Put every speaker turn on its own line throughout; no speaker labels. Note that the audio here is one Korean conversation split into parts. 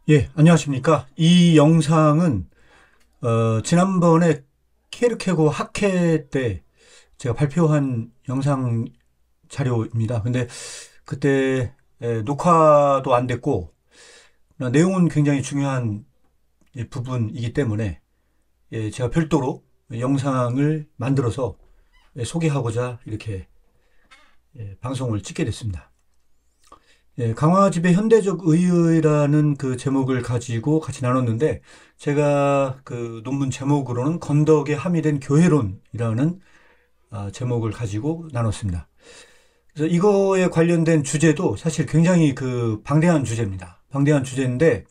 예, 안녕하십니까. 이 영상은, 지난번에 케르케고 학회 때 제가 발표한 영상 자료입니다. 근데 그때 녹화도 안 됐고, 내용은 굉장히 중요한 부분이기 때문에 제가 별도로 영상을 만들어서 소개하고자 이렇게 방송을 찍게 됐습니다. 강화집의 현대적 의의라는 그 제목을 가지고 같이 나눴는데, 제가 그 논문 제목으로는 건덕에 함의된 교회론이라는 제목을 가지고 나눴습니다. 그래서 이거에 관련된 주제도 사실 굉장히 그 방대한 주제입니다. 방대한 주제인데,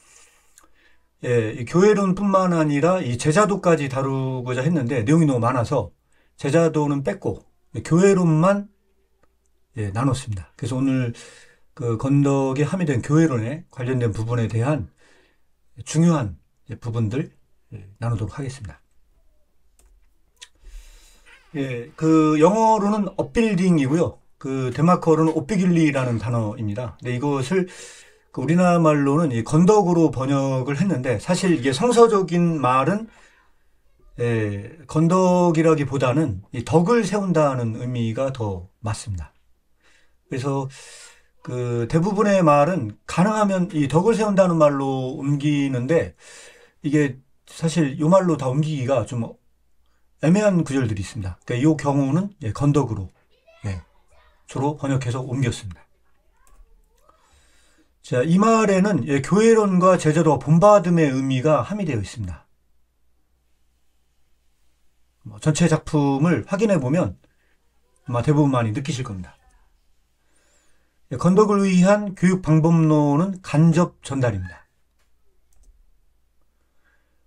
이 교회론뿐만 아니라 이 제자도까지 다루고자 했는데 내용이 너무 많아서 제자도는 뺐고 교회론만 나눴습니다. 그래서 오늘 그 건덕에 함의된 교회론에 관련된 부분에 대한 중요한 부분들 나누도록 하겠습니다. 그 영어로는 업빌딩이고요. 그 데마커로는 오피길리라는 단어입니다. 근데 이것을 그 우리나라 말로는 이 건덕으로 번역을 했는데, 사실 이게 성서적인 말은 건덕이라기보다는 이 덕을 세운다는 의미가 더 맞습니다. 그래서 그 대부분의 말은 가능하면 이 덕을 세운다는 말로 옮기는데, 이게 사실 이 말로 다 옮기기가 좀 애매한 구절들이 있습니다. 그러니까 이 경우는 건덕으로 주로 번역해서 옮겼습니다. 자, 이 말에는 교회론과 제자도와 본받음의 의미가 함의되어 있습니다. 전체 작품을 확인해 보면 아마 대부분 많이 느끼실 겁니다. 건덕을 위한 교육 방법론은 간접 전달입니다.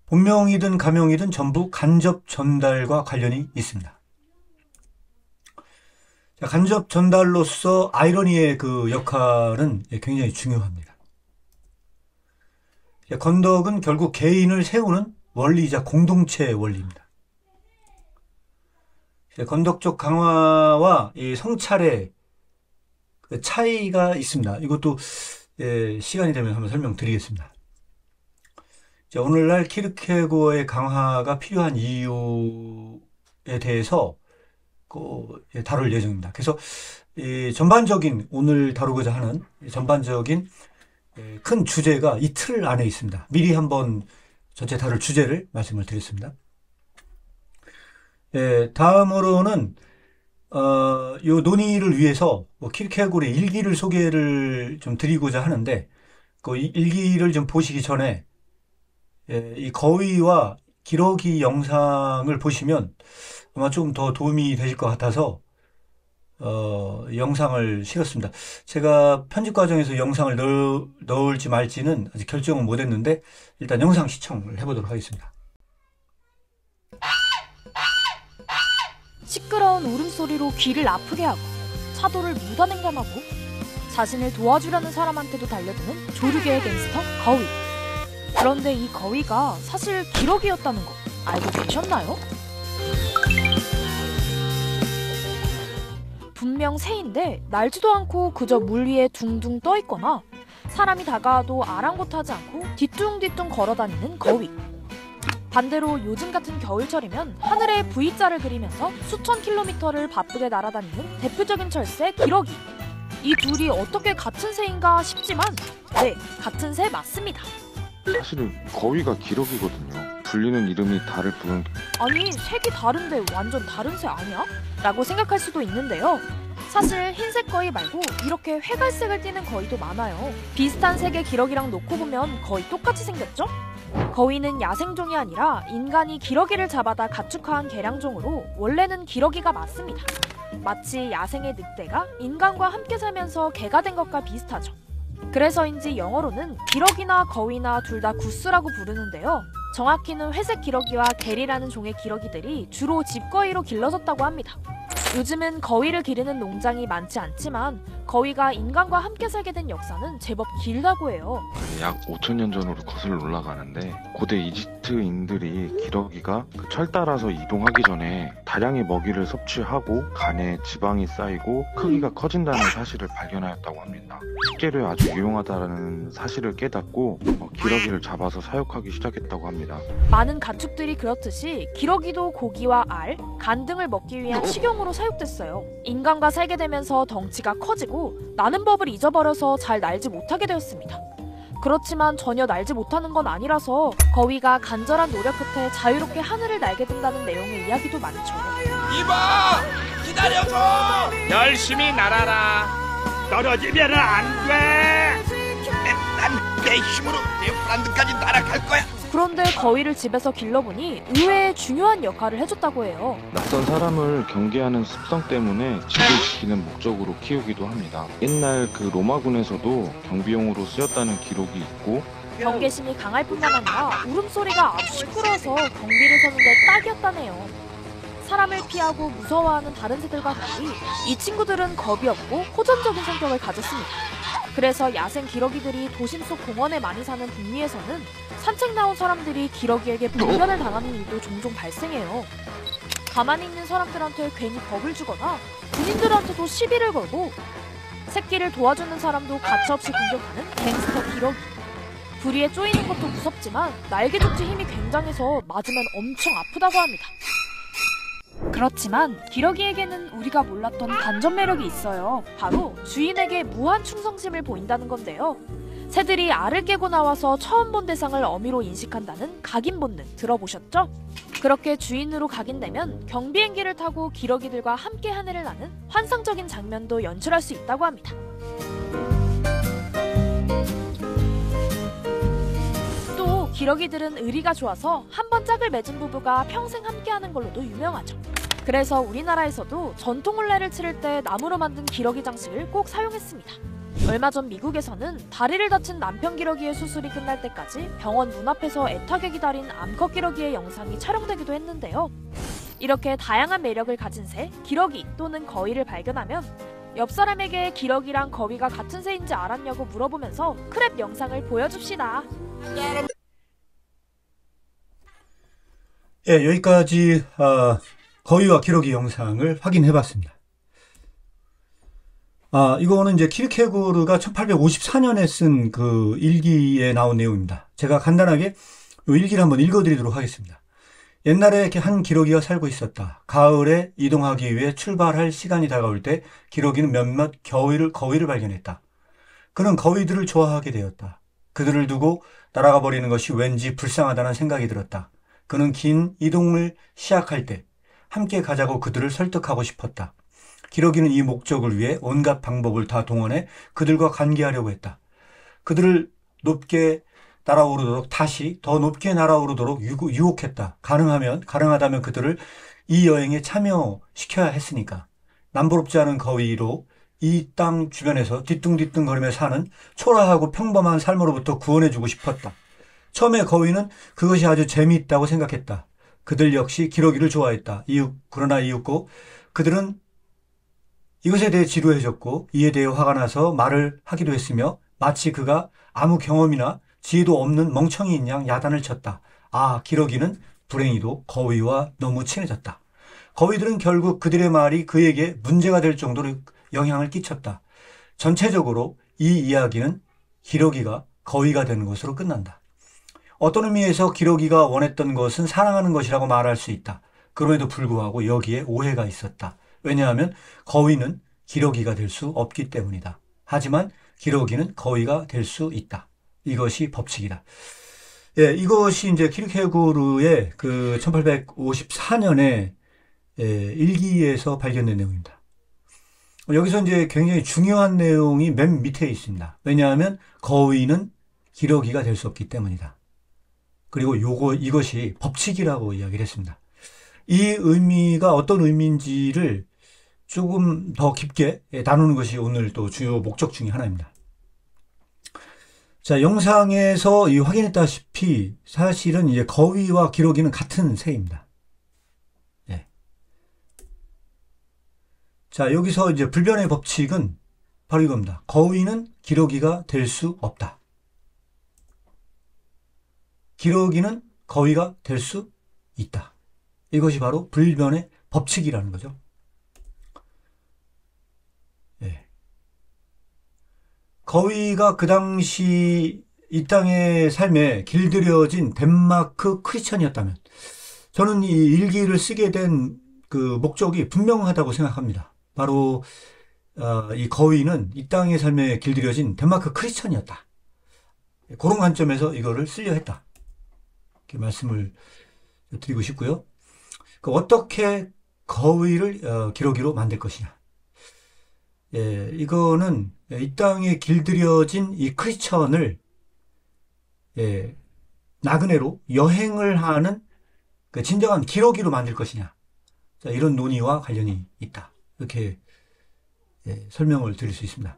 본명이든 가명이든 전부 간접 전달과 관련이 있습니다. 자, 간접 전달로서 아이러니의 그 역할은 굉장히 중요합니다. 자, 건덕은 결국 개인을 세우는 원리이자 공동체의 원리입니다. 자, 건덕적 강화와 이 성찰의 그 차이가 있습니다. 이것도 시간이 되면 한번 설명드리겠습니다. 자, 오늘날 키르케고어의 강화가 필요한 이유에 대해서 다룰 예정입니다. 그래서 전반적인 오늘 다루고자 하는 전반적인 큰 주제가 이 틀 안에 있습니다. 미리 한번 전체 다룰 주제를 말씀을 드렸습니다. 다음으로는 요 논의를 위해서 키르케고르의 일기를 소개를 좀 드리고자 하는데, 그 일기를 좀 보시기 전에 이 거위와 기러기 영상을 보시면 아마 좀 더 도움이 되실 것 같아서 영상을 실었습니다. 제가 편집 과정에서 영상을 넣을지 말지는 아직 결정은 못했는데 일단 영상 시청을 해보도록 하겠습니다.
시끄러운 울음소리로 귀를 아프게 하고 차도를 무단횡단하고 자신을 도와주려는 사람한테도 달려드는 조류계의 갱스터 거위. 그런데 이 거위가 사실 기러기였다는 거 알고 계셨나요? 분명 새인데 날지도 않고 그저 물 위에 둥둥 떠있거나 사람이 다가와도 아랑곳하지 않고 뒤뚱뒤뚱 걸어다니는 거위. 반대로 요즘 같은 겨울철이면 하늘에 V자를 그리면서 수천 킬로미터를 바쁘게 날아다니는 대표적인 철새 기러기. 이 둘이 어떻게 같은 새인가 싶지만 네, 같은 새 맞습니다.
사실은 거위가 기러기거든요. 불리는 이름이 다를 뿐.
아니, 색이 다른데 완전 다른 새 아니야? 라고 생각할 수도 있는데요. 사실 흰색 거위 말고 이렇게 회갈색을 띠는 거위도 많아요. 비슷한 색의 기러기랑 놓고 보면 거의 똑같이 생겼죠? 거위는 야생종이 아니라 인간이 기러기를 잡아다 가축화한 개량종으로 원래는 기러기가 맞습니다. 마치 야생의 늑대가 인간과 함께 살면서 개가 된 것과 비슷하죠. 그래서인지 영어로는 기러기나 거위나 둘 다 구스라고 부르는데요. 정확히는 회색 기러기와 게리라는 종의 기러기들이 주로 집거위로 길러졌다고 합니다. 요즘은 거위를 기르는 농장이 많지 않지만 거위가 인간과 함께 살게 된 역사는 제법 길다고 해요.
약 5천년 전으로 거슬러 올라가는데 고대 이집트인들이 기러기가 그 철 따라서 이동하기 전에 다량의 먹이를 섭취하고 간에 지방이 쌓이고 크기가 커진다는 사실을 발견하였다고 합니다. 식재료에 아주 유용하다는 사실을 깨닫고 기러기를 잡아서 사육하기 시작했다고 합니다.
많은 가축들이 그렇듯이 기러기도 고기와 알, 간 등을 먹기 위한 식용으로 사육됐어요. 인간과 살게 되면서 덩치가 커지고 나는 법을 잊어버려서 잘 날지 못하게 되었습니다. 그렇지만 전혀 날지 못하는 건 아니라서 거위가 간절한 노력 끝에 자유롭게 하늘을 날게 된다는 내용의 이야기도 많죠.
이봐! 기다려줘!
열심히 날아라. 떨어지면 안 돼.
난 내 힘으로 네덜란드까지 날아갈 거야!
그런데 거위를 집에서 길러보니 의외의 중요한 역할을 해줬다고 해요.
낯선 사람을 경계하는 습성 때문에 집을 지키는 목적으로 키우기도 합니다. 옛날 그 로마군에서도 경비용으로 쓰였다는 기록이 있고
경계심이 강할 뿐만 아니라 울음소리가 아주 시끄러워서 경비를 서는데 딱이었다네요. 사람을 피하고 무서워하는 다른 새들과 달리 이 친구들은 겁이 없고 호전적인 성격을 가졌습니다. 그래서 야생 기러기들이 도심 속 공원에 많이 사는 북미에서는 산책 나온 사람들이 기러기에게 불변을 당하는 일도 종종 발생해요. 가만히 있는 사람들한테 괜히 겁을 주거나 군인들한테도 시비를 걸고 새끼를 도와주는 사람도 가차없이 공격하는 갱스터 기러기. 부리에 쪼이는 것도 무섭지만 날개죽지 힘이 굉장해서 맞으면 엄청 아프다고 합니다. 그렇지만 기러기에게는 우리가 몰랐던 반전 매력이 있어요. 바로 주인에게 무한 충성심을 보인다는 건데요. 새들이 알을 깨고 나와서 처음 본 대상을 어미로 인식한다는 각인 본능 들어보셨죠? 그렇게 주인으로 각인되면 경비행기를 타고 기러기들과 함께 하늘을 나는 환상적인 장면도 연출할 수 있다고 합니다. 또 기러기들은 의리가 좋아서 한 번 짝을 맺은 부부가 평생 함께하는 걸로도 유명하죠. 그래서 우리나라에서도 전통 혼례를 치를 때 나무로 만든 기러기 장식을 꼭 사용했습니다. 얼마 전 미국에서는 다리를 다친 남편 기러기의 수술이 끝날 때까지 병원 문 앞에서 애타게 기다린 암컷 기러기의 영상이 촬영되기도 했는데요. 이렇게 다양한 매력을 가진 새, 기러기 또는 거위를 발견하면 옆 사람에게 기러기랑 거위가 같은 새인지 알았냐고 물어보면서 크랩 영상을 보여줍시다.
예, 여기까지 거위와 기러기 영상을 확인해봤습니다. 이거는 이제 키르케고르가 1854년에 쓴 그 일기에 나온 내용입니다. 제가 간단하게 이 일기를 한번 읽어드리도록 하겠습니다. 옛날에 한 기러기가 살고 있었다. 가을에 이동하기 위해 출발할 시간이 다가올 때 기러기는 몇몇 거위를 발견했다. 그는 거위들을 좋아하게 되었다. 그들을 두고 날아가 버리는 것이 왠지 불쌍하다는 생각이 들었다. 그는 긴 이동을 시작할 때 함께 가자고 그들을 설득하고 싶었다. 기러기는 이 목적을 위해 온갖 방법을 다 동원해 그들과 관계하려고 했다. 그들을 높게 날아오르도록 다시 더 높게 날아오르도록 유혹했다. 가능하다면 그들을 이 여행에 참여시켜야 했으니까. 남부럽지 않은 거위로 이 땅 주변에서 뒤뚱뒤뚱거리며 사는 초라하고 평범한 삶으로부터 구원해주고 싶었다. 처음에 거위는 그것이 아주 재미있다고 생각했다. 그들 역시 기러기를 좋아했다. 그러나 이윽고 그들은 이것에 대해 지루해졌고 이에 대해 화가 나서 말을 하기도 했으며 마치 그가 아무 경험이나 지혜도 없는 멍청이인 양 야단을 쳤다. 기러기는 불행히도 거위와 너무 친해졌다. 거위들은 결국 그들의 말이 그에게 문제가 될 정도로 영향을 끼쳤다. 전체적으로 이 이야기는 기러기가 거위가 되는 것으로 끝난다. 어떤 의미에서 기러기가 원했던 것은 사랑하는 것이라고 말할 수 있다. 그럼에도 불구하고 여기에 오해가 있었다. 왜냐하면 거위는 기러기가 될 수 없기 때문이다. 하지만 기러기는 거위가 될 수 있다. 이것이 법칙이다. 예, 이것이 이제 키르케고르의 그 1854년에 일기에서 발견된 내용입니다. 여기서 이제 굉장히 중요한 내용이 맨 밑에 있습니다. 왜냐하면 거위는 기러기가 될 수 없기 때문이다. 그리고 이것이 법칙이라고 이야기를 했습니다. 이 의미가 어떤 의미인지를 조금 더 깊게 다루는 것이 오늘 또 주요 목적 중에 하나입니다. 자, 영상에서 확인했다시피 사실은 이제 거위와 기러기는 같은 새입니다. 예. 자, 여기서 이제 불변의 법칙은 바로 이겁니다. 거위는 기러기가 될 수 없다. 기러기는 거위가 될 수 있다. 이것이 바로 불변의 법칙이라는 거죠. 예. 거위가 그 당시 이 땅의 삶에 길들여진 덴마크 크리스천이었다면 저는 이 일기를 쓰게 된 그 목적이 분명하다고 생각합니다. 바로 이 거위는 이 땅의 삶에 길들여진 덴마크 크리스천이었다. 그런 관점에서 이거를 쓰려 했다. 이렇게 말씀을 드리고 싶고요. 어떻게 거위를 기러기로 만들 것이냐. 예, 이거는 이 땅에 길들여진 이 크리스천을 예, 나그네로 여행을 하는 그 진정한 기러기로 만들 것이냐. 자, 이런 논의와 관련이 있다. 이렇게 예, 설명을 드릴 수 있습니다.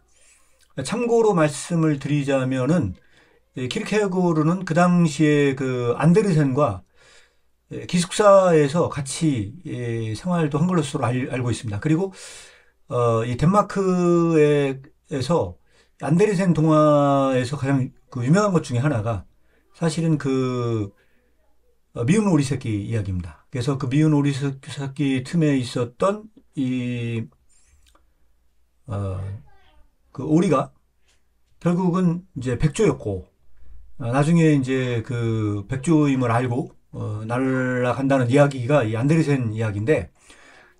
참고로 말씀을 드리자면은 키르케고르는 그 당시에 그 안데르센과 기숙사에서 같이 생활도 한 것으로 알고 있습니다. 그리고 이 덴마크에서 안데르센 동화에서 가장 그 유명한 것 중에 하나가 사실은 그 미운 오리 새끼 이야기입니다. 그래서 그 미운 오리 새끼 틈에 있었던 그 오리가 결국은 이제 백조였고 나중에 이제 그 백조임을 알고 날아간다는 이야기가 이 안데르센 이야기인데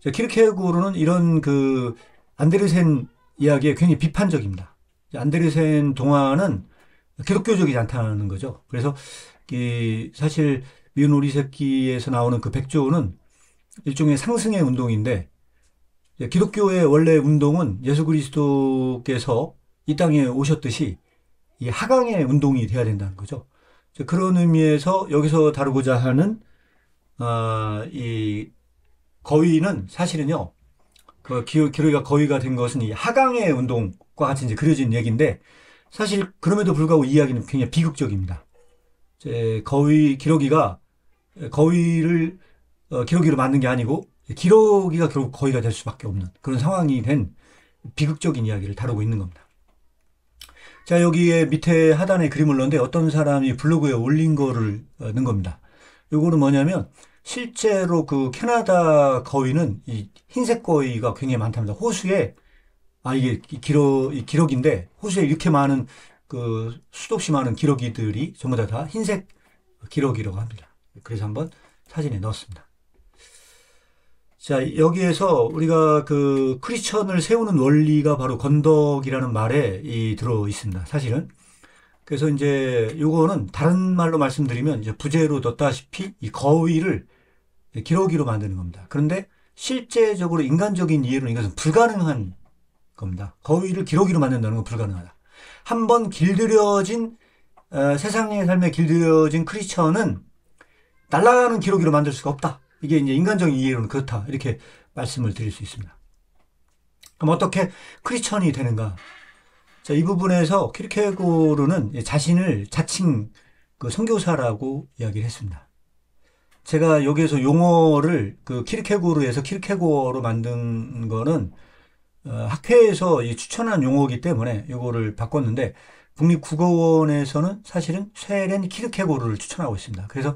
키르케고르는 이런 그 안데르센 이야기에 굉장히 비판적입니다. 안데르센 동화는 기독교적이지 않다는 거죠. 그래서 사실 미운 오리 새끼에서 나오는 그 백조는 일종의 상승의 운동인데 기독교의 원래 운동은 예수 그리스도께서 이 땅에 오셨듯이 이 하강의 운동이 돼야 된다는 거죠. 그런 의미에서 여기서 다루고자 하는 이 거위는 사실은요, 그 기러기가 거위가 된 것은 이 하강의 운동과 같이 이제 그려진 얘기인데 사실 그럼에도 불구하고 이 이야기는 굉장히 비극적입니다. 기러기가 거위를 기러기로 만든 게 아니고 기러기가 결국 거위가 될 수밖에 없는 그런 상황이 된 비극적인 이야기를 다루고 있는 겁니다. 자, 여기에 밑에 하단에 그림을 넣는데 어떤 사람이 블로그에 올린 거를 넣은 겁니다. 요거는 뭐냐면 실제로 그 캐나다 거위는 이 흰색 거위가 굉장히 많답니다. 호수에 이게 기러기인데 호수에 이렇게 많은 그 수도 없이 많은 기러기들이 전부 다 흰색 기러기라고 합니다. 그래서 한번 사진에 넣었습니다. 자, 여기에서 우리가 그 크리스천을 세우는 원리가 바로 건덕이라는 말에 들어 있습니다. 사실은. 그래서 이제 요거는 다른 말로 말씀드리면 이제 부제로 넣었다시피 이 거위를 기러기로 만드는 겁니다. 그런데 실제적으로 인간적인 이해로는 이것은 불가능한 겁니다. 거위를 기러기로 만든다는 건 불가능하다. 한번 길들여진 세상의 삶에 길들여진 크리스천은 날아가는 기러기로 만들 수가 없다. 이게 이제 인간적인 이해로는 그렇다. 이렇게 말씀을 드릴 수 있습니다. 그럼 어떻게 크리스천이 되는가? 자, 이 부분에서 키르케고르는 자신을 자칭 그 선교사라고 이야기를 했습니다. 제가 여기에서 용어를 그 키르케고르에서 키르케고어로 만든 거는 학회에서 추천한 용어이기 때문에 이거를 바꿨는데 국립국어원에서는 사실은 쇠렌 키르케고르를 추천하고 있습니다. 그래서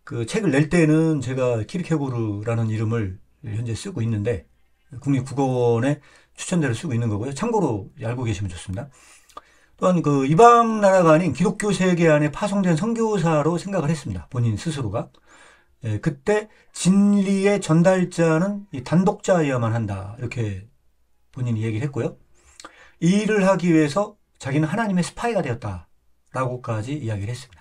그 책을 낼 때는 제가 키르케고르라는 이름을 현재 쓰고 있는데 국립국어원에 추천대로 쓰고 있는 거고요. 참고로 알고 계시면 좋습니다. 또한 그 이방 나라가 아닌 기독교 세계 안에 파송된 선교사로 생각을 했습니다. 본인 스스로가. 그때 진리의 전달자는 이 단독자여야만 한다. 이렇게 본인이 얘기를 했고요. 이 일을 하기 위해서 자기는 하나님의 스파이가 되었다라고까지 이야기를 했습니다.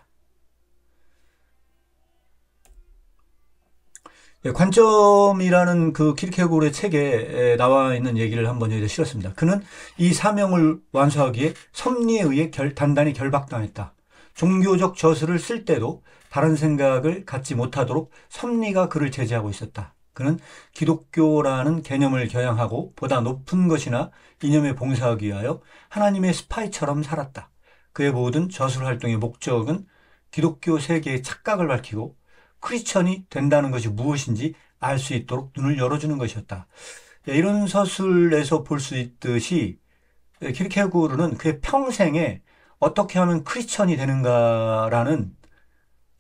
관점이라는 그 키르케고르의 책에 나와 있는 얘기를 한번 여기다 실었습니다. 그는 이 사명을 완수하기에 섭리에 의해 단단히 결박당했다. 종교적 저술을 쓸 때도 다른 생각을 갖지 못하도록 섭리가 그를 제지하고 있었다. 그는 기독교라는 개념을 겨냥하고 보다 높은 것이나 이념에 봉사하기 위하여 하나님의 스파이처럼 살았다. 그의 모든 저술 활동의 목적은 기독교 세계의 착각을 밝히고 크리스천이 된다는 것이 무엇인지 알 수 있도록 눈을 열어주는 것이었다. 이런 서술에서 볼 수 있듯이 키르케고르는 그의 평생에 어떻게 하면 크리스천이 되는가라는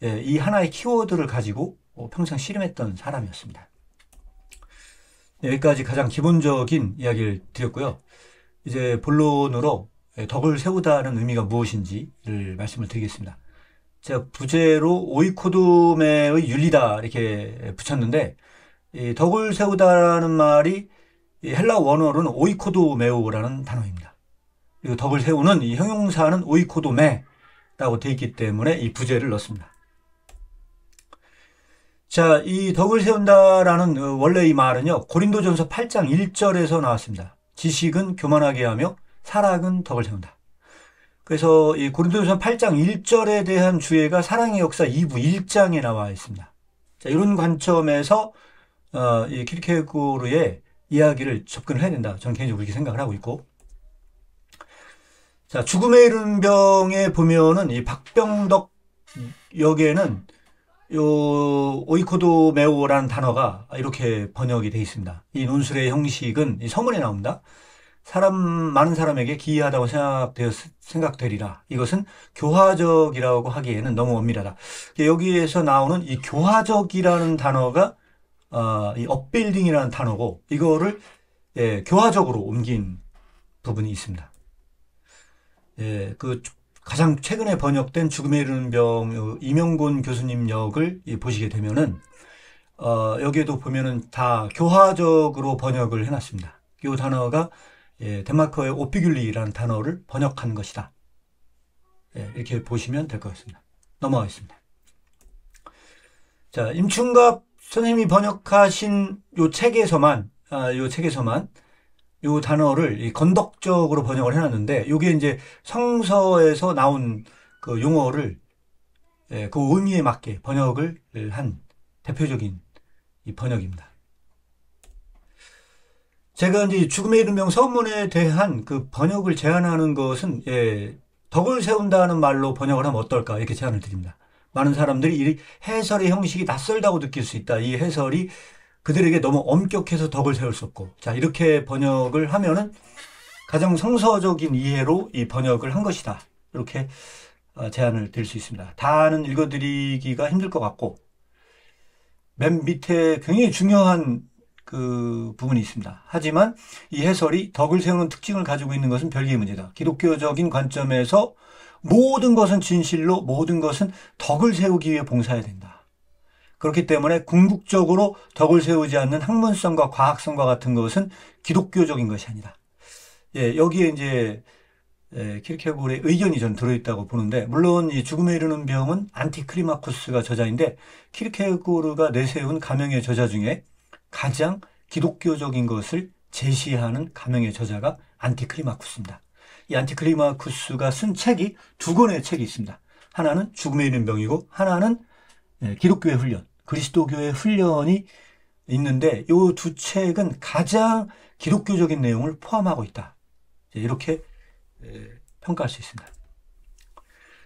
이 하나의 키워드를 가지고 평생 씨름했던 사람이었습니다. 여기까지 가장 기본적인 이야기를 드렸고요. 이제 본론으로 덕을 세우다는 의미가 무엇인지를 말씀을 드리겠습니다. 제가 부제로 오이코도메의 윤리다 이렇게 붙였는데, 이 덕을 세우다라는 말이 이 헬라 원어로는 오이코도메오라는 단어입니다. 그리고 덕을 세우는 이 형용사는 오이코도메라고 되어 있기 때문에 이 부제를 넣습니다. 자, 이 덕을 세운다라는 원래 이 말은요, 고린도전서 8장 1절에서 나왔습니다. 지식은 교만하게 하며 사랑은 덕을 세운다. 그래서 이 고린도전서 8장 1절에 대한 주제가 사랑의 역사 2부 1장에 나와 있습니다. 자, 이런 관점에서 이 키르케고르의 이야기를 접근을 해야 된다. 저는 개인적으로 그렇게 생각을 하고 있고. 자, 죽음에 이른 병에 보면은 이 박병덕 역에는 요 오이코도메오라는 단어가 이렇게 번역이 되어 있습니다. 이 논술의 형식은 이 서문에 나옵니다. 많은 사람에게 기이하다고 생각되리라. 이것은 교화적이라고 하기에는 너무 엄밀하다. 여기에서 나오는 이 교화적이라는 단어가 이 업빌딩이라는 단어고, 이거를 교화적으로 옮긴 부분이 있습니다. 그 가장 최근에 번역된 죽음에 이르는 병 이명곤 교수님 역을 보시게 되면은 여기에도 보면은 다 교화적으로 번역을 해놨습니다. 이 단어가 덴마크의 오피귤리라는 단어를 번역한 것이다. 이렇게 보시면 될 것 같습니다. 넘어가겠습니다. 자, 임충갑 선생님이 번역하신 요 책에서만 요 단어를 건덕적으로 번역을 해놨는데, 요게 이제 성서에서 나온 그 용어를 그 의미에 맞게 번역을 한 대표적인 이 번역입니다. 제가 이제 죽음에 이른 병 서문에 대한 그 번역을 제안하는 것은 덕을 세운다는 말로 번역을 하면 어떨까 이렇게 제안을 드립니다. 많은 사람들이 이 해설의 형식이 낯설다고 느낄 수 있다. 이 해설이 그들에게 너무 엄격해서 덕을 세울 수 없고, 자, 이렇게 번역을 하면은 가장 성서적인 이해로 이 번역을 한 것이다. 이렇게 제안을 드릴 수 있습니다. 다는 읽어드리기가 힘들 것 같고, 맨 밑에 굉장히 중요한 그 부분이 있습니다. 하지만 이 해설이 덕을 세우는 특징을 가지고 있는 것은 별개의 문제다. 기독교적인 관점에서 모든 것은 진실로, 모든 것은 덕을 세우기 위해 봉사해야 된다. 그렇기 때문에 궁극적으로 덕을 세우지 않는 학문성과 과학성과 같은 것은 기독교적인 것이 아니다. 여기에 이제 키르케고르의 의견이 전 들어있다고 보는데, 물론 이 죽음에 이르는 병은 안티크리마쿠스가 저자인데, 키르케고르가 내세운 가명의 저자 중에 가장 기독교적인 것을 제시하는 가명의 저자가 안티크리마쿠스입니다. 이 안티크리마쿠스가 쓴 책이 두 권의 책이 있습니다. 하나는 죽음에 이르는 병이고, 하나는 기독교의 훈련, 그리스도교의 훈련이 있는데, 이 두 책은 가장 기독교적인 내용을 포함하고 있다. 이렇게 평가할 수 있습니다.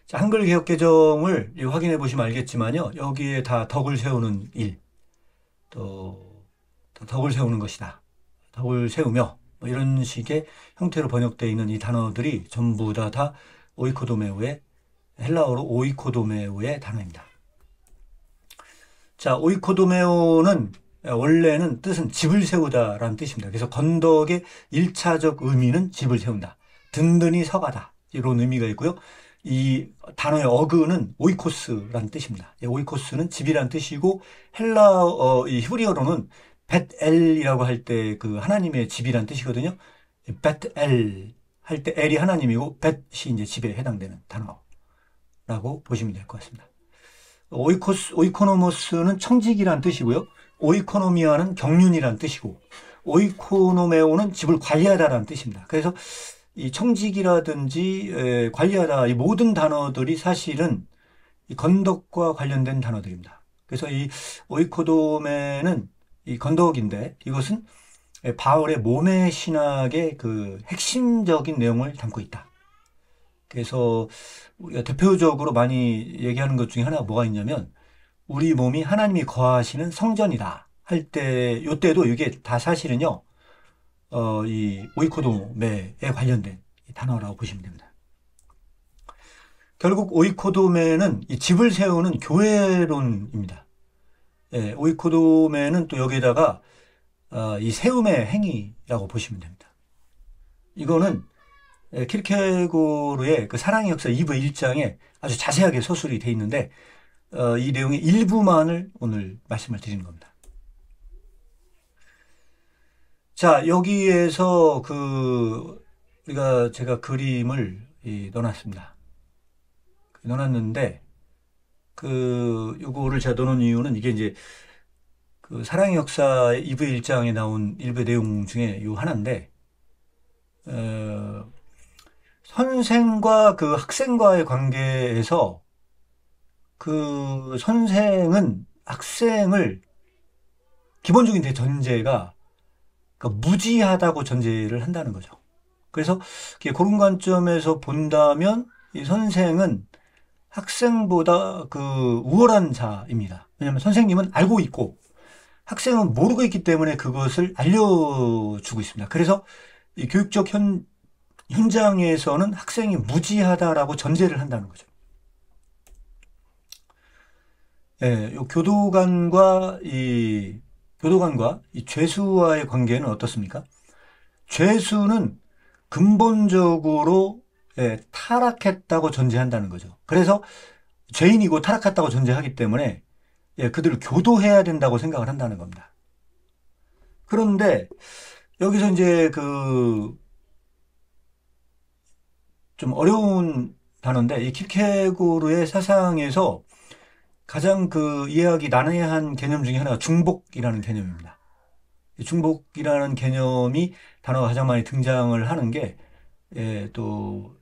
자, 한글 개혁 개정을 확인해 보시면 알겠지만요, 여기에 다 덕을 세우는 일, 또 덕을 세우는 것이다, 덕을 세우며, 뭐 이런 식의 형태로 번역되어 있는 이 단어들이 전부 다 오이코도메오의, 헬라어로 오이코도메오의 단어입니다. 자, 오이코도메오는 원래는 뜻은 집을 세우다라는 뜻입니다. 그래서 건덕의 1차적 의미는 집을 세운다, 든든히 서가다, 이런 의미가 있고요. 이 단어의 어근은 오이코스라는 뜻입니다. 오이코스는 집이라는 뜻이고, 이 히브리어로는 벳엘이라고 할 때 그 하나님의 집이라는 뜻이거든요. 벳엘 할 때 엘이 하나님이고 벳이 이제 집에 해당되는 단어라고 보시면 될 것 같습니다. 오이코노모스는 청직이라는 뜻이고요. 오이코노미아는 경륜이라는 뜻이고, 오이코노메오는 집을 관리하다라는 뜻입니다. 그래서 이 청직이라든지 관리하다, 이 모든 단어들이 사실은 이 건덕과 관련된 단어들입니다. 그래서 이 오이코도메는 이 건덕인데, 이것은 바울의 몸의 신학의 그 핵심적인 내용을 담고 있다. 그래서 우리가 대표적으로 많이 얘기하는 것 중에 하나가 뭐가 있냐면, 우리 몸이 하나님이 거하시는 성전이다 할 때, 요때도 이게 다 사실은요, 이 오이코도메에 관련된 단어라고 보시면 됩니다. 결국 오이코도메는 이 집을 세우는 교회론입니다. 예, 오이코도메는 또 여기에다가 이 세움의 행위라고 보시면 됩니다. 이거는 키르케고르의 그 사랑의 역사 2부 1장에 아주 자세하게 서술이 돼 있는데 이 내용의 일부만을 오늘 말씀을 드리는 겁니다. 자, 여기에서 제가 그림을 넣어놨습니다. 넣어놨는데 요거를 제가 넣어놓은 이유는 이게 이제 그 사랑의 역사 2부 1장에 나온 일부 내용 중에 요 하나인데 선생과 그 학생과의 관계에서 그 선생은 학생을 기본적인 전제가 무지하다고 전제를 한다는 거죠. 그래서 그런 관점에서 본다면 이 선생은 학생보다 우월한 자입니다. 왜냐하면 선생님은 알고 있고 학생은 모르고 있기 때문에 그것을 알려주고 있습니다. 그래서 이 교육적 현장에서는 학생이 무지하다라고 전제를 한다는 거죠. 예, 교도관과 이 죄수와의 관계는 어떻습니까? 죄수는 근본적으로 타락했다고 전제한다는 거죠. 그래서 죄인이고 타락했다고 전제하기 때문에 그들을 교도해야 된다고 생각을 한다는 겁니다. 그런데 여기서 이제 좀 어려운 단어인데 이 키르케고르의 사상에서 가장 이해하기 난해한 개념 중에 하나가 중복이라는 개념입니다. 중복이라는 개념이 단어가 가장 많이 등장을 하는 게 또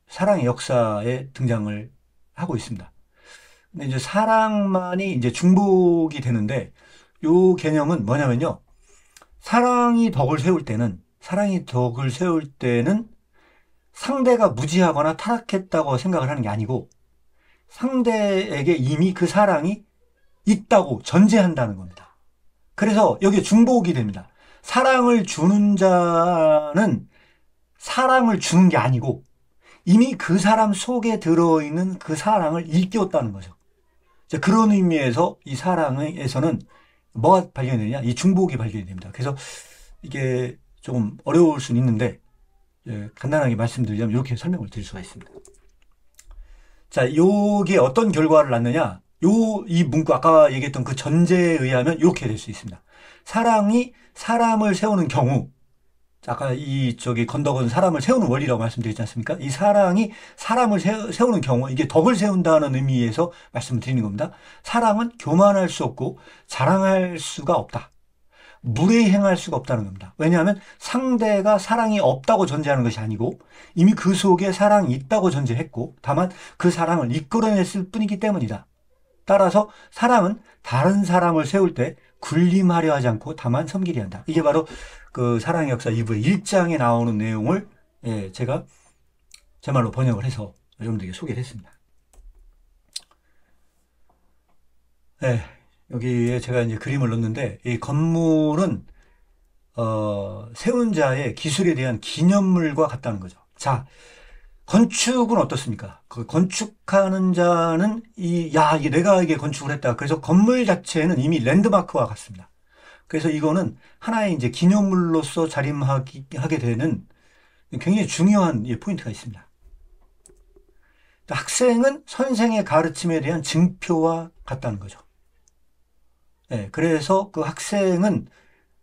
사랑의 역사에 등장을 하고 있습니다. 근데 이제 사랑만이 이제 중복이 되는데 요 개념은 뭐냐면요. 사랑이 덕을 세울 때는 상대가 무지하거나 타락했다고 생각을 하는 게 아니고 상대에게 이미 그 사랑이 있다고 전제한다는 겁니다. 그래서 여기에 중복이 됩니다. 사랑을 주는 자는 사랑을 주는 게 아니고 이미 그 사람 속에 들어있는 그 사랑을 일깨웠다는 거죠. 그런 의미에서 이 사랑에서는 뭐가 발견되냐? 이 중복이 발견이 됩니다. 그래서 이게 조금 어려울 수는 있는데 간단하게 말씀드리자면 이렇게 설명을 드릴 수가 있습니다. 자, 요게 어떤 결과를 낳느냐? 이 문구 아까 얘기했던 그 전제에 의하면 이렇게 될 수 있습니다. 사랑이 사람을 세우는 경우, 아까 건덕은 사람을 세우는 원리라고 말씀드렸지 않습니까? 이 사랑이 사람을 세우는 경우, 이게 덕을 세운다는 의미에서 말씀을 드리는 겁니다. 사랑은 교만할 수 없고 자랑할 수가 없다. 무례행할 수가 없다는 겁니다. 왜냐하면 상대가 사랑이 없다고 전제하는 것이 아니고 이미 그 속에 사랑이 있다고 전제했고 다만 그 사랑을 이끌어냈을 뿐이기 때문이다. 따라서 사랑은 다른 사람을 세울 때 군림하려 하지 않고 다만 섬기려 한다. 이게 바로 그 사랑의 역사 2부의 1장에 나오는 내용을 제가 제 말로 번역을 해서 여러분들에게 소개를 했습니다. 여기에 제가 이제 그림을 넣었는데 이 건물은 세운 자의 기술에 대한 기념물과 같다는 거죠. 자, 건축은 어떻습니까? 그 건축하는 자는 이게 내가 이게 건축을 했다. 그래서 건물 자체는 이미 랜드마크와 같습니다. 그래서 이거는 하나의 이제 기념물로서 자림하게 되는 굉장히 중요한 포인트가 있습니다. 학생은 선생의 가르침에 대한 증표와 같다는 거죠. 그래서 그 학생은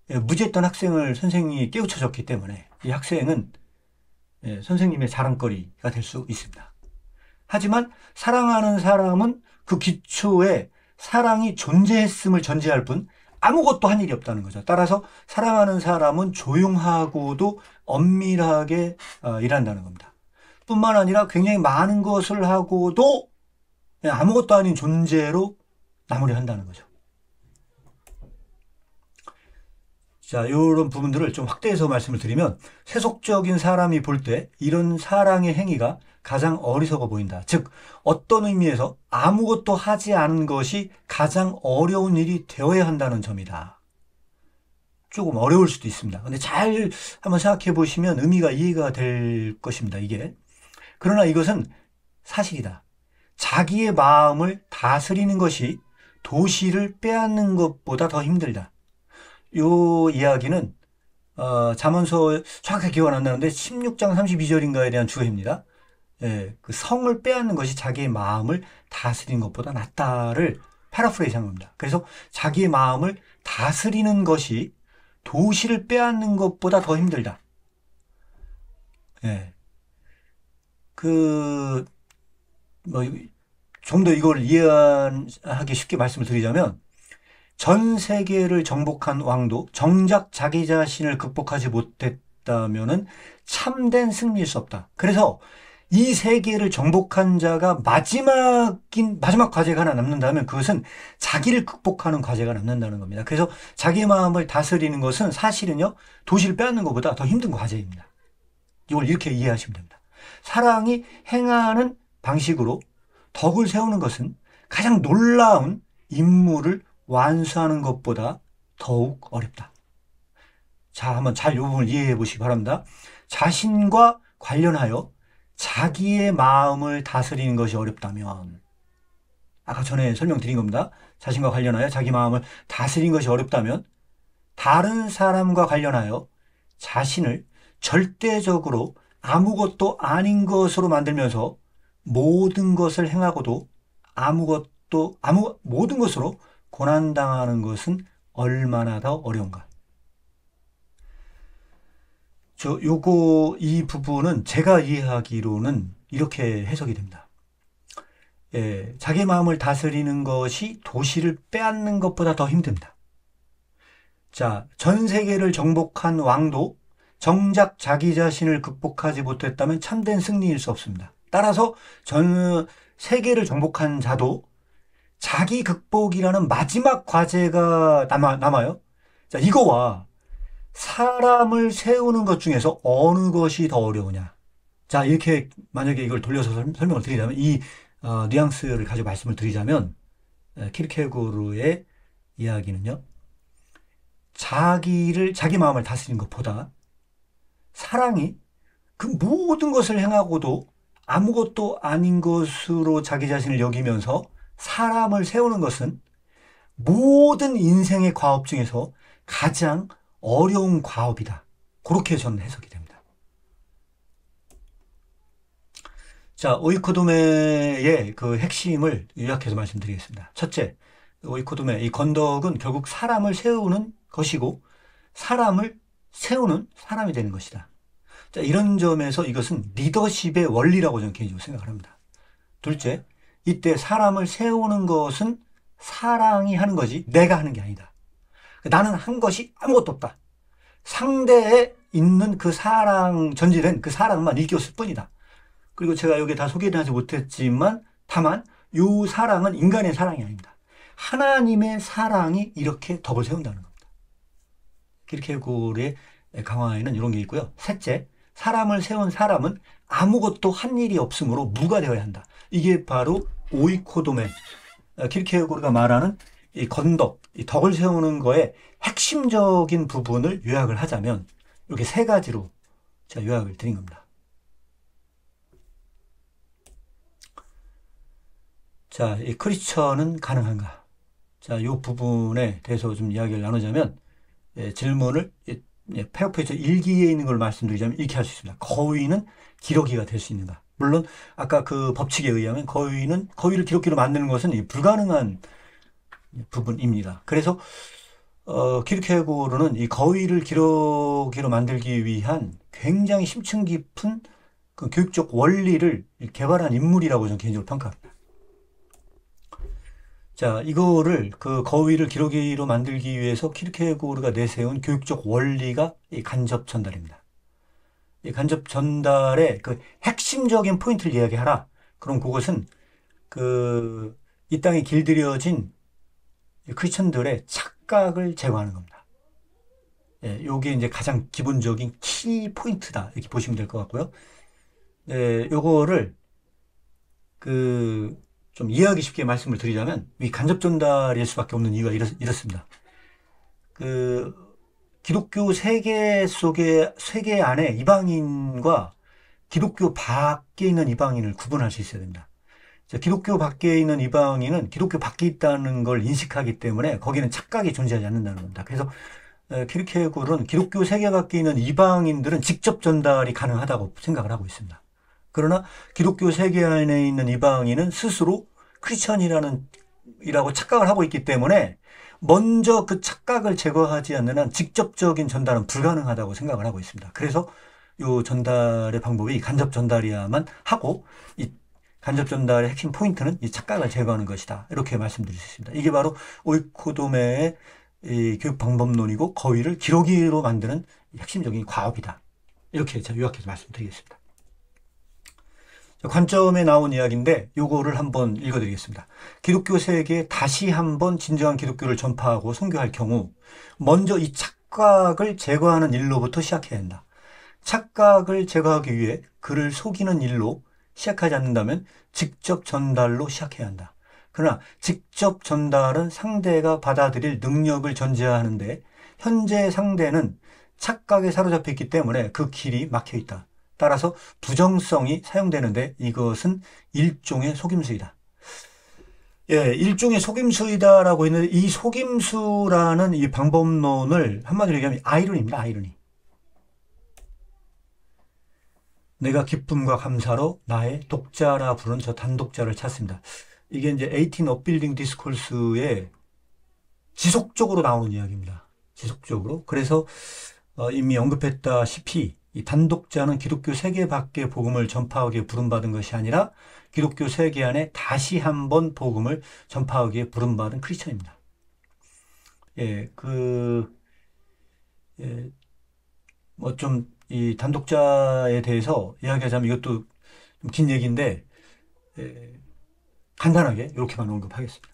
무지했던 학생을 선생님이 깨우쳐줬기 때문에 이 학생은 선생님의 자랑거리가 될 수 있습니다. 하지만 사랑하는 사람은 그 기초에 사랑이 존재했음을 전제할 뿐 아무것도 한 일이 없다는 거죠. 따라서 사랑하는 사람은 조용하고도 엄밀하게 일한다는 겁니다. 뿐만 아니라 굉장히 많은 것을 하고도 아무것도 아닌 존재로 마무리한다는 거죠. 자, 이런 부분들을 좀 확대해서 말씀을 드리면 세속적인 사람이 볼 때 이런 사랑의 행위가 가장 어리석어 보인다. 즉 어떤 의미에서 아무것도 하지 않은 것이 가장 어려운 일이 되어야 한다는 점이다. 조금 어려울 수도 있습니다. 근데 잘 한번 생각해 보시면 의미가 이해가 될 것입니다. 이게. 그러나 이것은 사실이다. 자기의 마음을 다스리는 것이 도시를 빼앗는 것보다 더 힘들다. 요 이야기는 잠언서 정확하게 기억은 안 나는데 16장 32절인가에 대한 주어입니다. 예, 그 성을 빼앗는 것이 자기의 마음을 다스리는 것보다 낫다를 패러프레이즈한 겁니다. 그래서 자기의 마음을 다스리는 것이 도시를 빼앗는 것보다 더 힘들다. 예. 좀 더 이걸 이해하기 쉽게 말씀을 드리자면, 전 세계를 정복한 왕도 정작 자기 자신을 극복하지 못했다면은 참된 승리일 수 없다. 그래서 이 세계를 정복한 자가 마지막 과제가 하나 남는다면 그것은 자기를 극복하는 과제가 남는다는 겁니다. 그래서 자기 마음을 다스리는 것은 사실은요, 도시를 빼앗는 것보다 더 힘든 과제입니다. 이걸 이렇게 이해하시면 됩니다. 사랑이 행하는 방식으로 덕을 세우는 것은 가장 놀라운 임무를 완수하는 것보다 더욱 어렵다. 자, 한번 잘 이 부분을 이해해 보시기 바랍니다. 자신과 관련하여 자기의 마음을 다스리는 것이 어렵다면, 아까 전에 설명드린 겁니다. 자신과 관련하여 자기 마음을 다스리는 것이 어렵다면 다른 사람과 관련하여 자신을 절대적으로 아무것도 아닌 것으로 만들면서 모든 것을 행하고도 모든 것으로 고난당하는 것은 얼마나 더 어려운가. 이 부분은 제가 이해하기로는 이렇게 해석이 됩니다. 예, 자기 마음을 다스리는 것이 도시를 빼앗는 것보다 더 힘듭니다. 자, 전 세계를 정복한 왕도 정작 자기 자신을 극복하지 못했다면 참된 승리일 수 없습니다. 따라서 전 세계를 정복한 자도 자기 극복이라는 마지막 과제가 남아요. 자, 이거와 사람을 세우는 것 중에서 어느 것이 더 어려우냐. 자, 이렇게 만약에 이걸 돌려서 설명을 드리자면, 이 뉘앙스를 가지고 말씀을 드리자면, 키르케고르의 이야기는요, 자기 마음을 다스리는 것보다 사랑이 그 모든 것을 행하고도 아무것도 아닌 것으로 자기 자신을 여기면서 사람을 세우는 것은 모든 인생의 과업 중에서 가장 어려운 과업이다. 그렇게 저는 해석이 됩니다. 자, 오이코도메의 그 핵심을 요약해서 말씀드리겠습니다. 첫째, 오이코도메, 이 건덕은 결국 사람을 세우는 것이고 사람을 세우는 사람이 되는 것이다. 자, 이런 점에서 이것은 리더십의 원리라고 저는 개인적으로 생각을 합니다. 둘째, 이때 사람을 세우는 것은 사랑이 하는 거지 내가 하는 게 아니다. 나는 한 것이 아무것도 없다. 상대에 있는 그 전제된 그 사랑만 일깨웠을 뿐이다. 그리고 제가 여기 다 소개는 하지 못했지만 다만 이 사랑은 인간의 사랑이 아닙니다. 하나님의 사랑이 이렇게 덕을 세운다는 겁니다. 키르케고르의 강화에는 이런 게 있고요. 셋째, 사람을 세운 사람은 아무것도 한 일이 없으므로 무가 되어야 한다. 이게 바로 오이코도메, 키르케고르가 말하는 이 건덕, 이 덕을 세우는 거에 핵심적인 부분을 요약을 하자면 이렇게 세 가지로 제가 요약을 드린 겁니다. 자, 이 크리스천은 가능한가? 자, 이 부분에 대해서 좀 이야기를 나누자면, 질문을 패러프레이즈 일기에 있는 걸 말씀드리자면 이렇게 할 수 있습니다. 거위는 기러기가 될 수 있는가? 물론 아까 그 법칙에 의하면 거위를 기러기로 만드는 것은 불가능한 부분입니다. 그래서 키르케고르는 이 거위를 기러기로 만들기 위한 굉장히 심층 깊은 그 교육적 원리를 개발한 인물이라고 저는 개인적으로 평가합니다. 자, 이거를 그 거위를 기러기로 만들기 위해서 키르케고르가 내세운 교육적 원리가 이 간접 전달입니다. 이 간접 전달의 그 핵심적인 포인트를 이야기하라. 그럼 그것은 이 땅에 길들여진 크리스천들의 착각을 제거하는 겁니다. 예, 요게 이제 가장 기본적인 키 포인트다. 이렇게 보시면 될 것 같고요. 요거를 좀 이해하기 쉽게 말씀을 드리자면 이 간접 전달일 수밖에 없는 이유가 이렇습니다. 기독교 세계 안에 이방인과 기독교 밖에 있는 이방인을 구분할 수 있어야 됩니다. 기독교 밖에 있는 이방인은 기독교 밖에 있다는 걸 인식하기 때문에 거기는 착각이 존재하지 않는다는 겁니다. 그래서 키르케고르는 기독교 세계 밖에 있는 이방인들은 직접 전달이 가능하다고 생각을 하고 있습니다. 그러나 기독교 세계 안에 있는 이방인은 스스로 크리스천이라고 착각을 하고 있기 때문에 먼저 그 착각을 제거하지 않는 한 직접적인 전달은 불가능하다고 생각을 하고 있습니다. 그래서 이 전달의 방법이 간접 전달이야만 하고, 이 간접 전달의 핵심 포인트는 이 착각을 제거하는 것이다. 이렇게 말씀드릴 수 있습니다. 이게 바로 오이코도메의 이 교육 방법론이고 거의를 기록으로 만드는 핵심적인 과업이다. 이렇게 제가 요약해서 말씀드리겠습니다. 관점에 나온 이야기인데 요거를 한번 읽어드리겠습니다. 기독교 세계에 다시 한번 진정한 기독교를 전파하고 선교할 경우 먼저 이 착각을 제거하는 일로부터 시작해야 한다. 착각을 제거하기 위해 그를 속이는 일로 시작하지 않는다면 직접 전달로 시작해야 한다. 그러나 직접 전달은 상대가 받아들일 능력을 전제하는데 현재 상대는 착각에 사로잡혀 있기 때문에 그 길이 막혀 있다. 따라서 부정성이 사용되는데 이것은 일종의 속임수이다. 예, 일종의 속임수이다라고 했는데 이 속임수라는 이 방법론을 한마디로 얘기하면 아이러니입니다. 아이러니. 내가 기쁨과 감사로 나의 독자라 부른 저 단독자를 찾습니다. 이게 이제 18 업빌딩 디스콜스에 지속적으로 나오는 이야기입니다. 지속적으로. 그래서 이미 언급했다시피 이 단독자는 기독교 세계 밖의 복음을 전파하기에 부름받은 것이 아니라 기독교 세계 안에 다시 한번 복음을 전파하기에 부름받은 크리스천입니다. 예, 뭐 좀 이 단독자에 대해서 이야기하자면 이것도 좀 긴 얘기인데, 간단하게 이렇게만 언급하겠습니다.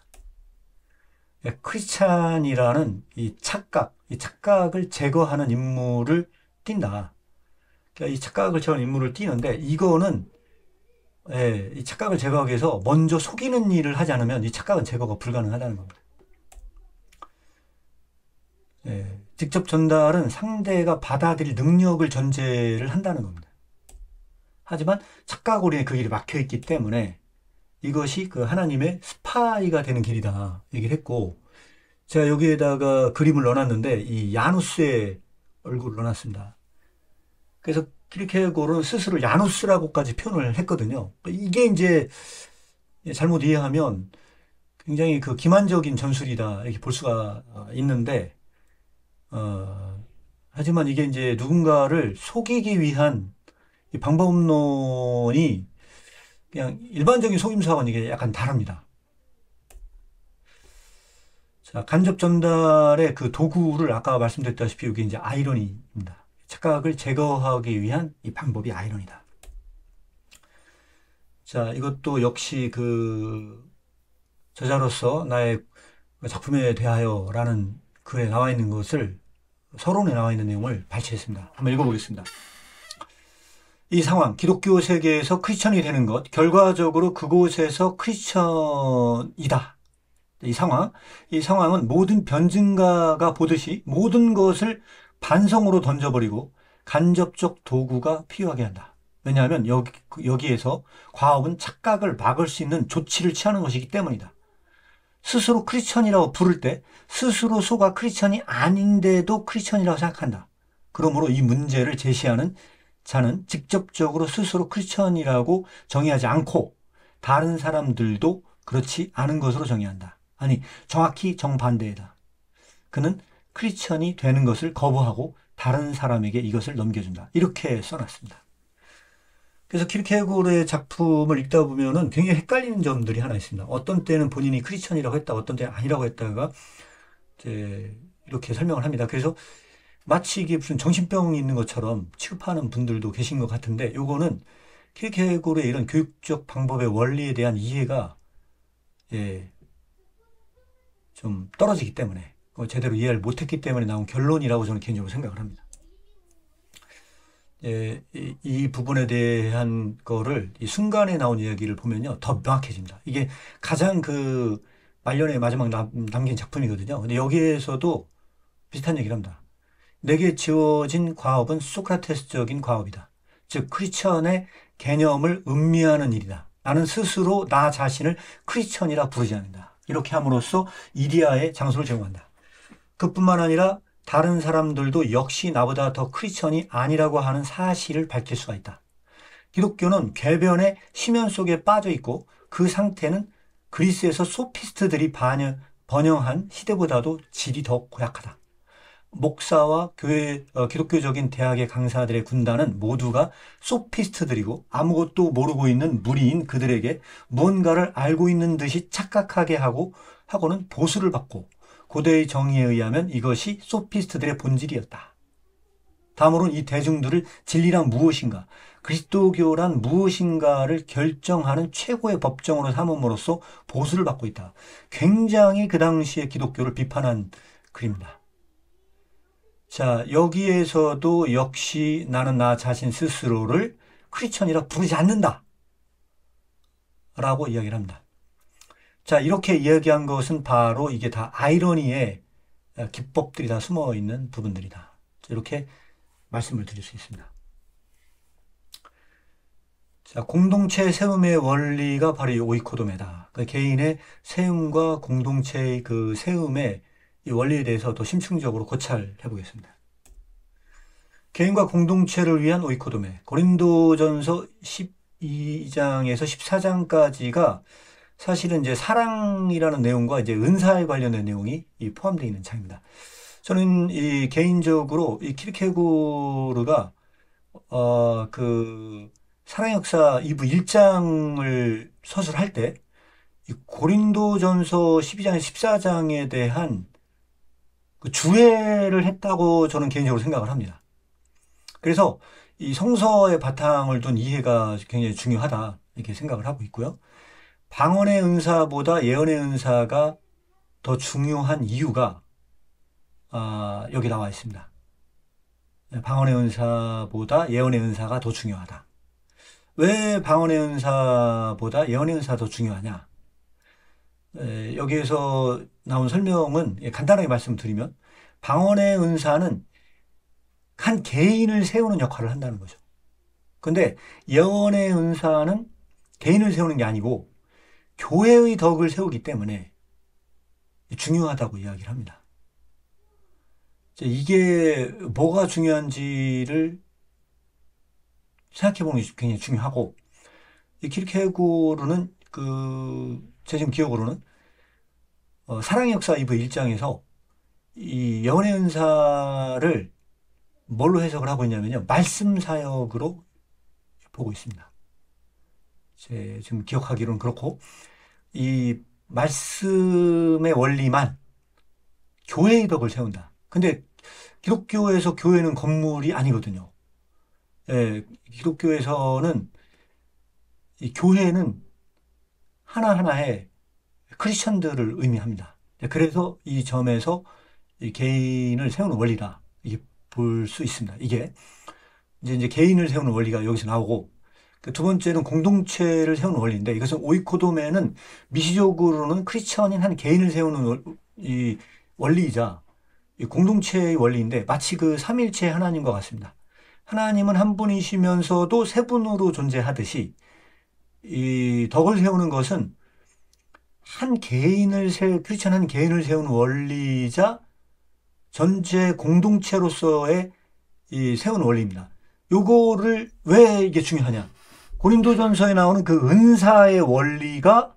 예, 크리스찬이라는 이 착각을 제거하는 임무를 띈다. 그러니까 이 착각을 제거하는 임무를 띄는데 이거는 이 착각을 제거하기 위해서 먼저 속이는 일을 하지 않으면 이 착각은 제거가 불가능하다는 겁니다. 직접 전달은 상대가 받아들일 능력을 전제를 한다는 겁니다. 하지만 착각으로 인해 그 길이 막혀 있기 때문에 이것이 그 하나님의 스파이가 되는 길이다 얘기를 했고, 제가 여기에다가 그림을 넣어놨는데 이 야누스의 얼굴을 넣어놨습니다. 그래서 키르케고르는 스스로 야누스라고까지 표현을 했거든요. 이게 이제 잘못 이해하면 굉장히 그 기만적인 전술이다 이렇게 볼 수가 있는데, 하지만 이게 이제 누군가를 속이기 위한 이 방법론이 그냥 일반적인 속임수하고는 이게 약간 다릅니다. 자, 간접 전달의 그 도구를 아까 말씀드렸다시피 이게 이제 아이러니입니다. 착각을 제거하기 위한 이 방법이 아이러니다. 자, 이것도 역시 그 저자로서 나의 작품에 대하여라는 글에 나와 있는 것을, 서론에 나와 있는 내용을 발췌했습니다. 한번 읽어보겠습니다. 이 상황, 기독교 세계에서 크리스천이 되는 것, 결과적으로 그곳에서 크리스천이다. 이 상황은 모든 변증가가 보듯이 모든 것을 반성으로 던져버리고 간접적 도구가 필요하게 한다. 왜냐하면 여기에서 과업은 착각을 막을 수 있는 조치를 취하는 것이기 때문이다. 스스로 크리스천이라고 부를 때 스스로 소가 크리스천이 아닌데도 크리스천이라고 생각한다. 그러므로 이 문제를 제시하는 자는 직접적으로 스스로 크리스천이라고 정의하지 않고 다른 사람들도 그렇지 않은 것으로 정의한다. 아니, 정확히 정반대이다. 그는 크리스천이 되는 것을 거부하고 다른 사람에게 이것을 넘겨준다. 이렇게 써놨습니다. 그래서 키르케고르의 작품을 읽다 보면은 굉장히 헷갈리는 점들이 하나 있습니다. 어떤 때는 본인이 크리스천이라고 했다, 어떤 때는 아니라고 했다가 이제 이렇게 설명을 합니다. 그래서 마치 이게 무슨 정신병이 있는 것처럼 취급하는 분들도 계신 것 같은데, 요거는 키르케고르의 이런 교육적 방법의 원리에 대한 이해가 좀 떨어지기 때문에, 제대로 이해를 못했기 때문에 나온 결론이라고 저는 개인적으로 생각을 합니다. 이 부분에 대한 거를 이 순간에 나온 이야기를 보면요, 더 명확해집니다. 이게 가장 그 말년의 마지막 남긴 작품이거든요. 근데 여기에서도 비슷한 얘기를 합니다. 내게 지어진 과업은 소크라테스적인 과업이다. 즉 크리스천의 개념을 음미하는 일이다. 나는 스스로 나 자신을 크리스천이라 부르지 않는다. 이렇게 함으로써 이디야의 장소를 제공한다. 그뿐만 아니라 다른 사람들도 역시 나보다 더 크리스천이 아니라고 하는 사실을 밝힐 수가 있다. 기독교는 궤변의 심연 속에 빠져 있고 그 상태는 그리스에서 소피스트들이 번영한 시대보다도 질이 더 고약하다. 목사와 기독교적인 대학의 강사들의 군단은 모두가 소피스트들이고 아무것도 모르고 있는 무리인 그들에게 무언가를 알고 있는 듯이 착각하게 하고는 보수를 받고 고대의 정의에 의하면 이것이 소피스트들의 본질이었다. 다음으로는 이 대중들을 진리란 무엇인가, 그리스도교란 무엇인가를 결정하는 최고의 법정으로 삼음으로써 보수를 받고 있다. 굉장히 그 당시에 기독교를 비판한 글입니다. 자, 여기에서도 역시 나는 나 자신 스스로를 크리스천이라 부르지 않는다 라고 이야기를 합니다. 자, 이렇게 이야기한 것은 바로 이게 다 아이러니의 기법들이 다 숨어 있는 부분들이다. 이렇게 말씀을 드릴 수 있습니다. 자, 공동체 세움의 원리가 바로 이 오이코도메다. 그 개인의 세움과 공동체의 그 세움의 이 원리에 대해서 더 심층적으로 고찰해 보겠습니다. 개인과 공동체를 위한 오이코도메. 고린도전서 12장에서 14장까지가 사실은 이제 사랑이라는 내용과 이제 은사에 관련된 내용이 포함되어 있는 장입니다. 저는 이 개인적으로 이 키르케고르가 그 사랑의 역사 2부 1장을 서술할 때 이 고린도전서 12장에서 14장에 대한 그 주해를 했다고 저는 개인적으로 생각을 합니다. 그래서 이 성서의 바탕을 둔 이해가 굉장히 중요하다 이렇게 생각을 하고 있고요. 방언의 은사보다 예언의 은사가 더 중요한 이유가 여기 나와 있습니다. 방언의 은사보다 예언의 은사가 더 중요하다. 왜 방언의 은사보다 예언의 은사가 더 중요하냐? 여기에서 나온 설명은 간단하게 말씀드리면 방언의 은사는 한 개인을 세우는 역할을 한다는 거죠. 근데 예언의 은사는 개인을 세우는 게 아니고 교회의 덕을 세우기 때문에 중요하다고 이야기를 합니다. 이게 뭐가 중요한지를 생각해보는 게 굉장히 중요하고, 이 키르케고르는 제 지금 기억으로는 사랑의 역사 2부 1장에서 이 예언의 은사를 뭘로 해석을 하고 있냐면요, 말씀 사역으로 보고 있습니다. 제 지금 기억하기로는 그렇고, 이 말씀의 원리만 교회의 덕을 세운다. 근데 기독교에서 교회는 건물이 아니거든요. 기독교에서는 이 교회는 하나하나의 크리스천들을 의미합니다. 그래서 이 점에서 이 개인을 세우는 원리다. 이게 볼 수 있습니다. 이게 이제 개인을 세우는 원리가 여기서 나오고, 두 번째는 공동체를 세우는 원리인데, 이것은 오이코도메는 미시적으로는 크리스천인 한 개인을 세우는 이 원리이자 이 공동체의 원리인데, 마치 그 삼일체 하나님과 같습니다. 하나님은 한 분이시면서도 세 분으로 존재하듯이 이 덕을 세우는 것은 크리스천 한 개인을 세우는 원리이자 전체 공동체로서의 이 세우는 원리입니다. 요거를 왜 이게 중요하냐? 고린도전서에 나오는 그 은사의 원리가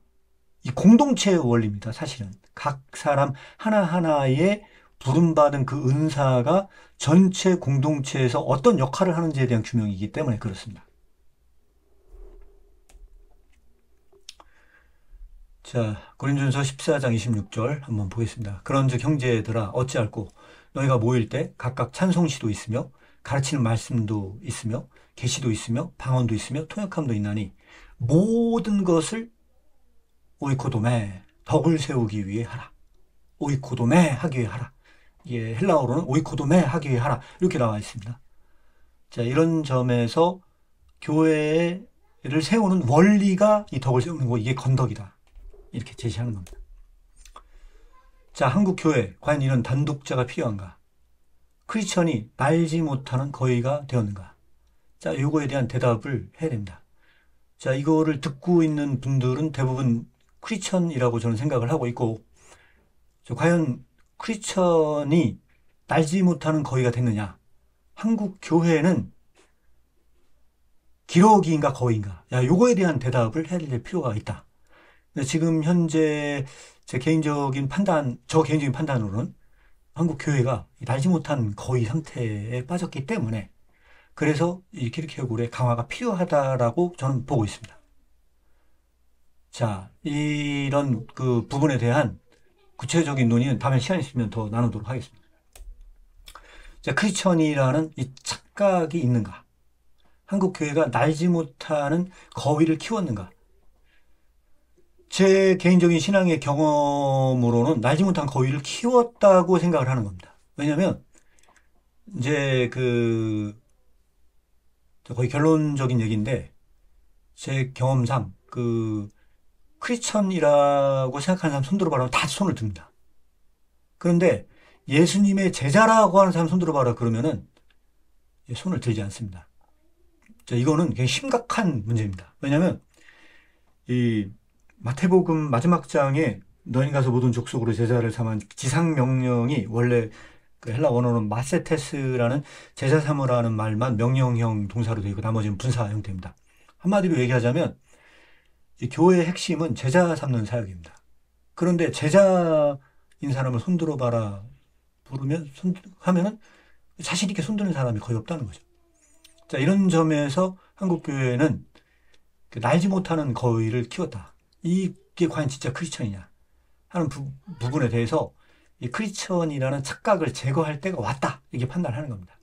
이 공동체의 원리입니다. 사실은 각 사람 하나하나의 부름받은 그 은사가 전체 공동체에서 어떤 역할을 하는지에 대한 규명이기 때문에 그렇습니다. 자, 고린도전서 14장 26절 한번 보겠습니다. 그런즉 형제들아 어찌할꼬 너희가 모일 때 각각 찬송시도 있으며 가르치는 말씀도 있으며 계시도 있으며 방언도 있으며 통역함도 있나니 모든 것을 오이코도메 덕을 세우기 위해 하라. 오이코도메 하기 위해 하라. 예, 헬라어로는 오이코도메 하기 위해 하라. 이렇게 나와 있습니다. 자, 이런 점에서 교회를 세우는 원리가 이 덕을 세우는 거, 이게 건덕이다. 이렇게 제시하는 겁니다. 자, 한국 교회 과연 이런 단독자가 필요한가? 크리스천이 날지 못하는 거의가 되었는가? 자, 요거에 대한 대답을 해야 됩니다. 자, 이거를 듣고 있는 분들은 대부분 크리스천이라고 저는 생각을 하고 있고, 과연 크리스천이 날지 못하는 거위가 됐느냐? 한국 교회는 기러기인가 거위인가? 야, 요거에 대한 대답을 해야 될 필요가 있다. 지금 현재 제 개인적인 판단으로는 한국 교회가 날지 못한 거위 상태에 빠졌기 때문에 그래서 이 키르케고르의 강화가 필요하다라고 저는 보고 있습니다. 자, 이런 그 부분에 대한 구체적인 논의는 다음에 시간 있으면 더 나누도록 하겠습니다. 자, 크리스천이라는 이 착각이 있는가? 한국 교회가 날지 못하는 거위를 키웠는가? 제 개인적인 신앙의 경험으로는 날지 못한 거위를 키웠다고 생각을 하는 겁니다. 왜냐면, 이제 거의 결론적인 얘기인데, 제 경험상, 크리스천이라고 생각하는 사람 손 들어봐라 다 손을 듭니다. 그런데 예수님의 제자라고 하는 사람 손 들어봐라 그러면은 손을 들지 않습니다. 자, 이거는 굉장히 심각한 문제입니다. 왜냐하면 이 마태복음 마지막 장에 너희 가서 모든 족속으로 제자를 삼은 지상 명령이 원래 그 헬라 원어는 마세테스라는 제자 삼으라는 말만 명령형 동사로 되어 있고 나머지는 분사 형태입니다. 한마디로 얘기하자면 이 교회의 핵심은 제자 삼는 사역입니다. 그런데 제자인 사람을 손들어 봐라 하면은 자신 있게 손드는 사람이 거의 없다는 거죠. 자, 이런 점에서 한국 교회는 날지 못하는 거위를 키웠다. 이게 과연 진짜 크리스천이냐 하는 부분에 대해서 이 크리스천이라는 착각을 제거할 때가 왔다. 이게 판단하는 겁니다.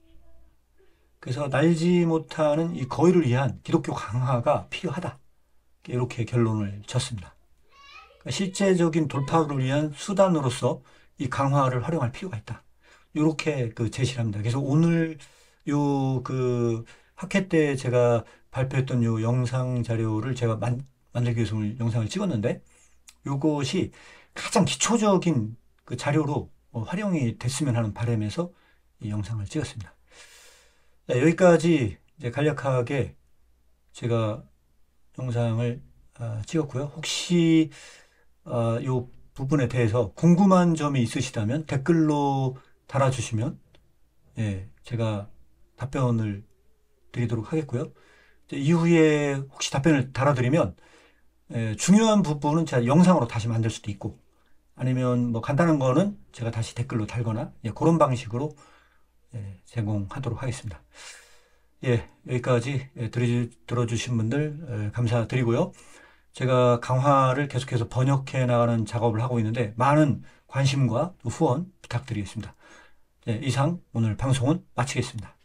그래서 날지 못하는 이 거위를 위한 기독교 강화가 필요하다. 이렇게 결론을 졌습니다. 그러니까 실제적인 돌파를 위한 수단으로서 이 강화를 활용할 필요가 있다. 이렇게 제시를 합니다. 그래서 오늘 학회 때 제가 발표했던 요 영상 자료를 제가 만들기 위해서 오늘 영상을 찍었는데 요것이 가장 기초적인 그 자료로 활용이 됐으면 하는 바람에서 이 영상을 찍었습니다. 네, 여기까지 이제 간략하게 제가 영상을 찍었고요. 혹시 이 부분에 대해서 궁금한 점이 있으시다면 댓글로 달아주시면 제가 답변을 드리도록 하겠고요. 이후에 혹시 답변을 달아드리면 중요한 부분은 제가 영상으로 다시 만들 수도 있고 아니면 뭐 간단한 거는 제가 다시 댓글로 달거나 그런 방식으로 제공하도록 하겠습니다. 여기까지 들어주신 분들 감사드리고요. 제가 강화를 계속해서 번역해 나가는 작업을 하고 있는데 많은 관심과 후원 부탁드리겠습니다. 이상 오늘 방송은 마치겠습니다.